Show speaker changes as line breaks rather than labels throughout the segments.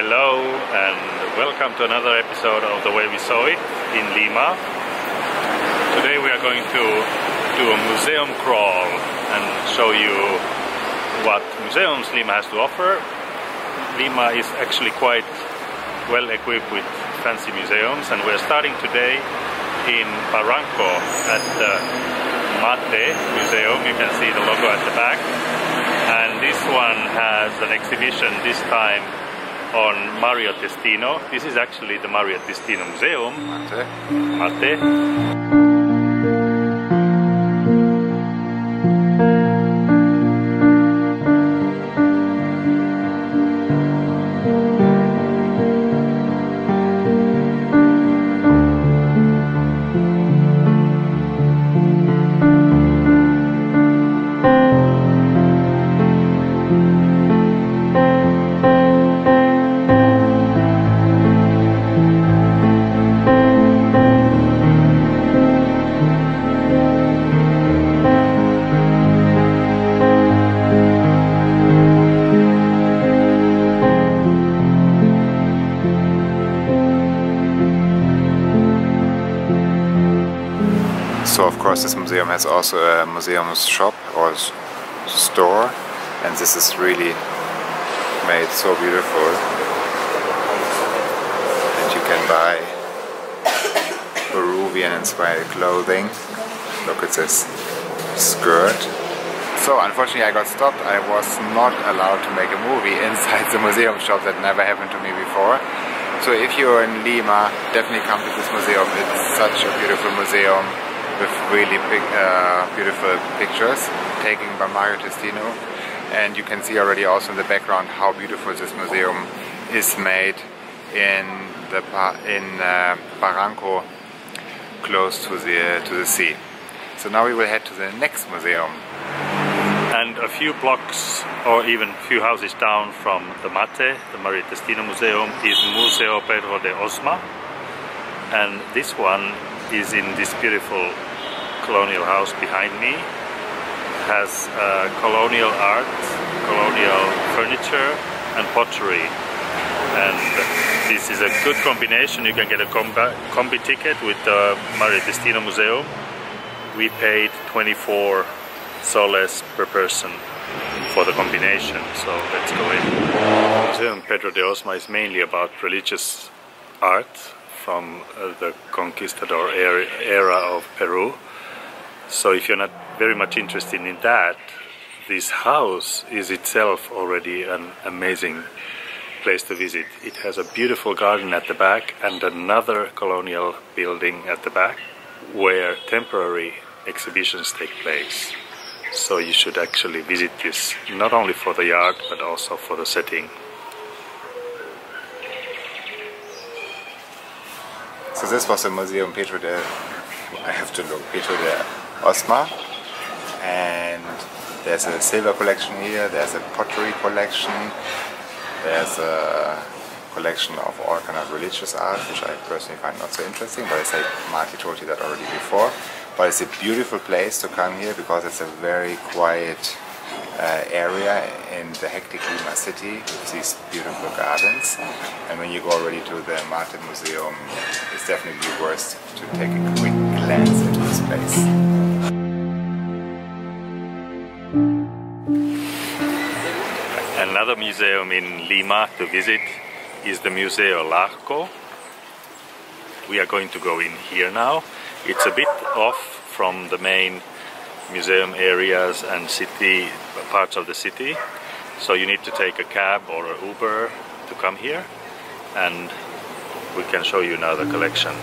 Hello and welcome to another episode of The Way We Saw It in Lima. Today we are going to do a museum crawl and show you what museums Lima has to offer. Lima is actually quite well equipped with fancy museums, and we're starting today in Barranco at the Mate Museum. You can see the logo at the back, and this one has an exhibition this time on Mario Testino. This is actually the Mario Testino Museum. Mate.
So of course this museum has also a museum shop or store, and this is really made so beautiful, and you can buy Peruvian inspired clothing. Look at this skirt. So unfortunately I got stopped. I was not allowed to make a movie inside the museum shop. That never happened to me before. So if you're in Lima, definitely come to this museum. It's such a beautiful museum with really big, beautiful pictures taken by Mario Testino, and you can see already also in the background how beautiful this museum is made in Barranco, close to the sea. So now we will head to the next museum.
And a few blocks or even a few houses down from the Mate, the Mario Testino Museum, is Museo Pedro de Osma, and this one is in this beautiful colonial house behind me. It has colonial art, colonial furniture and pottery, and this is a good combination. You can get a combi ticket with the Mario Testino Museum. We paid 24 soles per person for the combination, so let's go in. Museum Pedro de Osma is mainly about religious art from the conquistador era of Peru. So if you're not very much interested in that, this house is itself already an amazing place to visit. It has a beautiful garden at the back and another colonial building at the back where temporary exhibitions take place. So you should actually visit this, not only for the art but also for the setting.
So this was the Museum Pedro de Osma, and there's a silver collection here, there's a pottery collection, there's a collection of all kind of religious art, which I personally find not so interesting, but I say Marty told you that already before. But it's a beautiful place to come here because it's a very quiet area in the hectic Lima city with these beautiful gardens, and when you go already to the Mate Museum, it's definitely worth to take a quick glance into this place.
Another museum in Lima to visit is the Museo Larco. We are going to go in here now. It's a bit off from the main museum areas and city parts of the city, so you need to take a cab or an Uber to come here, and we can show you now the collection.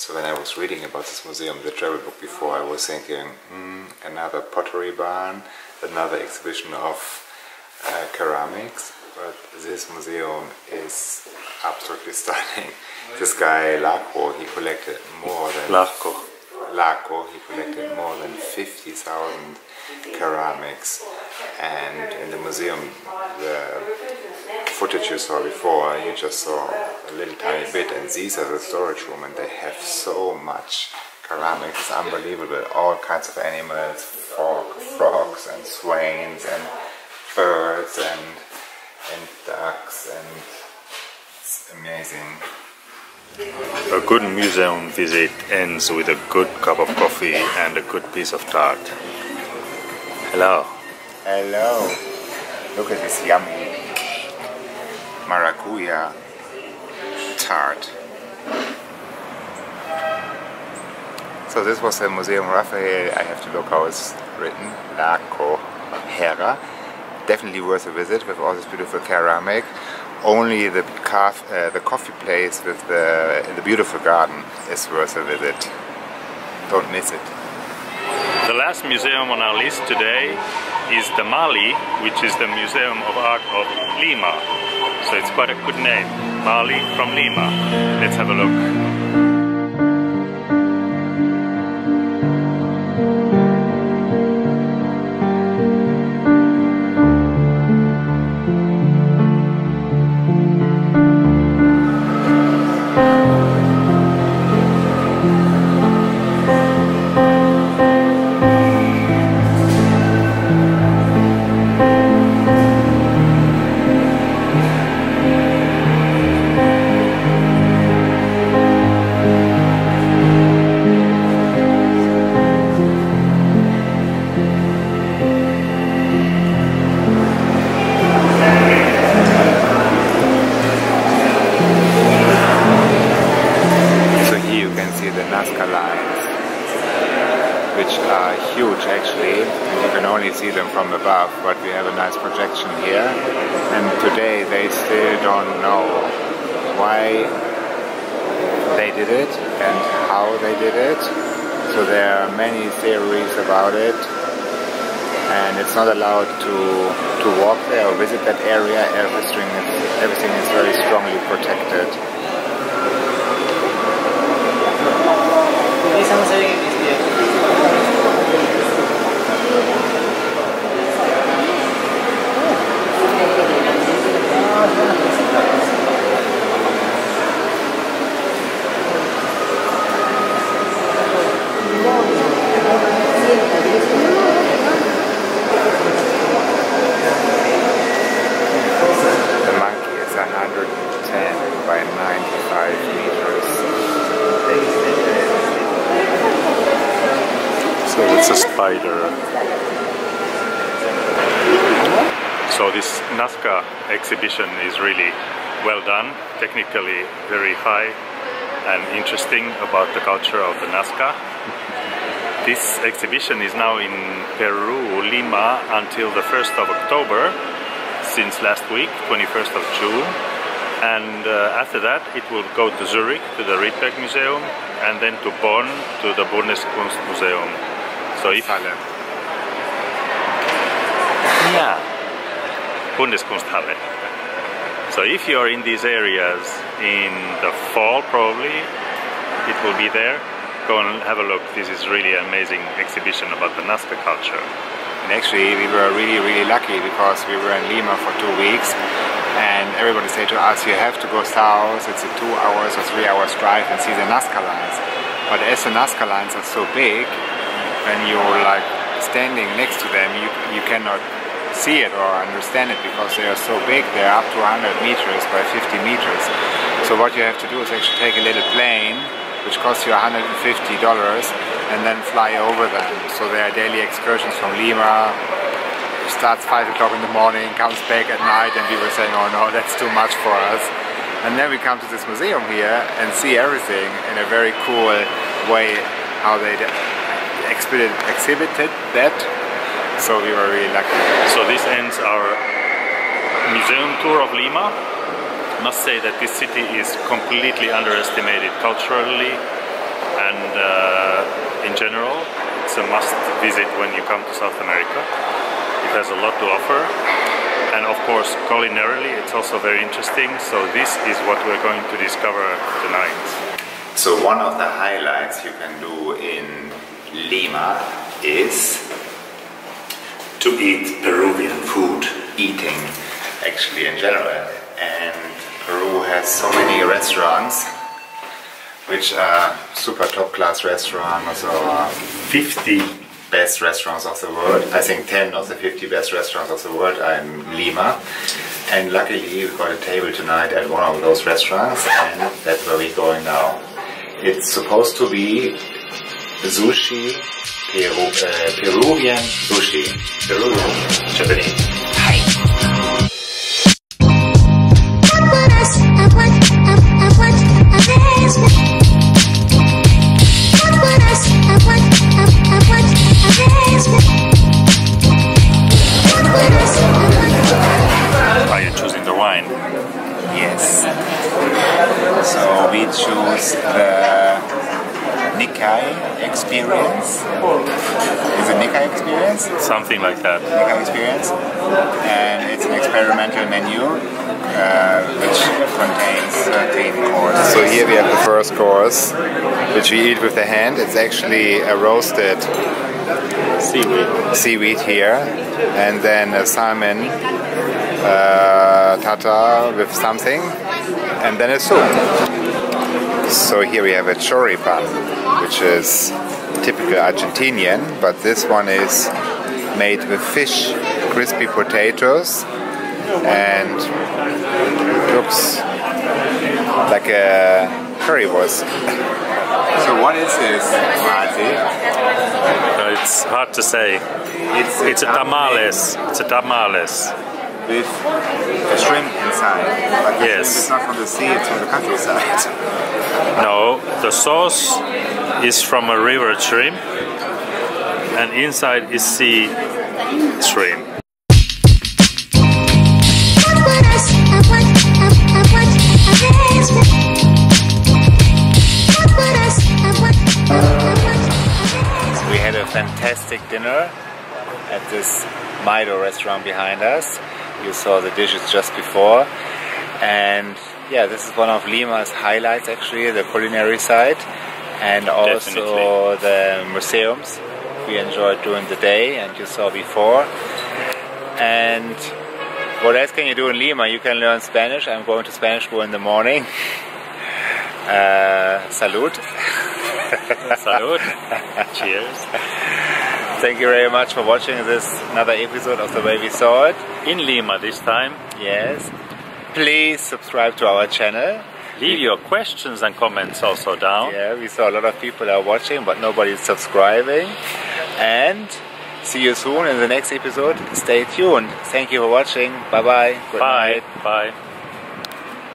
So when I was reading about this museum, the travel book before, I was thinking, another pottery barn, another exhibition of ceramics, but this museum is absolutely stunning. This guy Laco, he collected more than he collected more than 50,000 ceramics, and in the museum, the footage you saw before, you just saw a little tiny bit, and these are the storage room, and they have so much ceramics. It's unbelievable. All kinds of animals, frogs and swains and birds and ducks, and it's amazing.
A good museum visit ends with a good cup of coffee and a good piece of tart. Hello.
Hello. Look at this yummy maracuja tart. So this was the Museum Raphael. I have to look how it's written. La Cojera. Definitely worth a visit with all this beautiful ceramic. Only the coffee place with in the beautiful garden is worth a visit. Don't miss it.
The last museum on our list today is the Mali, which is the Museum of Art of Lima. So it's quite a good name, Mali from Lima. Let's have a look.
Which are huge actually, and you can only see them from above, but we have a nice projection here, and today they still don't know why they did it and how they did it, so there are many theories about it, and it's not allowed to walk there or visit that area. Everything is very strongly protected. The monkey is 110 by 95 meters.
So it's a spider. So this Nazca exhibition is really well done, technically very high and interesting about the culture of the Nazca. This exhibition is now in Peru, Lima, until the 1st of October, since last week, 21st of June. And after that it will go to Zurich, to the Rydberg Museum, and then to Bonn, to the Bundeskunstmuseum. So if... Yeah, Bundeskunsthalle. So if you're in these areas in the fall, probably, it will be there. Go and have a look. This is really an amazing exhibition about the Nazca culture.
And actually we were really lucky because we were in Lima for 2 weeks, and everybody said to us, you have to go south, it's a 2 hours or 3 hours drive and see the Nazca lines. But as the Nazca lines are so big, when you're like standing next to them, you cannot see it or understand it because they are so big. They're up to 100 meters by 50 meters. So what you have to do is actually take a little plane, which costs you $150, and then fly over them. So there are daily excursions from Lima. It starts 5 o'clock in the morning, comes back at night, and we were saying, oh no, that's too much for us. And then we come to this museum here and see everything in a very cool way, how they exhibited that. So we were really lucky.
So this ends our museum tour of Lima. I must say that this city is completely underestimated culturally, and in general it's a must visit when you come to South America. It has a lot to offer, and of course culinarily it's also very interesting, so this is what we're going to discover tonight.
So one of the highlights you can do in Lima is to eat Peruvian food, eating actually in general. And Peru has so many restaurants which are super top class restaurants, or 50 best restaurants of the world. I think 10 of the 50 best restaurants of the world are in Lima. And luckily we got a table tonight at one of those restaurants, and that's where we're going now. It's supposed to be sushi, Peruvian sushi, Peruvian Japanese.
Are you choosing the wine?
Yes. So we choose the Nikkei experience. Is it Nikkei experience?
Something like that.
Nikkei experience. And it's an experimental menu which contains 13 courses. So here we have the first course, which we eat with the hand. It's actually a roasted seaweed here, and then a salmon tartar with something, and then a soup. So here we have a choripan, which is typical Argentinian, but this one is made with fish, crispy potatoes, and looks like a currywurst. So what is this, Marty?
It's hard to say. It's a tamales. It's a tamales.
With a shrimp inside. But the shrimp is not from the sea, it's from the countryside.
No, the sauce is from a river shrimp, and inside is sea shrimp. We had a fantastic dinner at this Maido restaurant behind us. You saw the dishes just before, and yeah, this is one of Lima's highlights actually, the culinary side, and also the museums we enjoyed during the day and you saw before. And what else can you do in Lima? You can learn Spanish. I'm going to Spanish school in the morning. Salud. Salud. Cheers.
Thank you very much for watching this another episode of The Way We Saw It.
In Lima this time.
Yes. Please subscribe to our channel.
Leave your questions and comments also down.
Yeah, we saw a lot of people are watching, but nobody is subscribing. And see you soon in the next episode. Stay tuned. Thank you for watching. Bye bye. Good night.
Bye.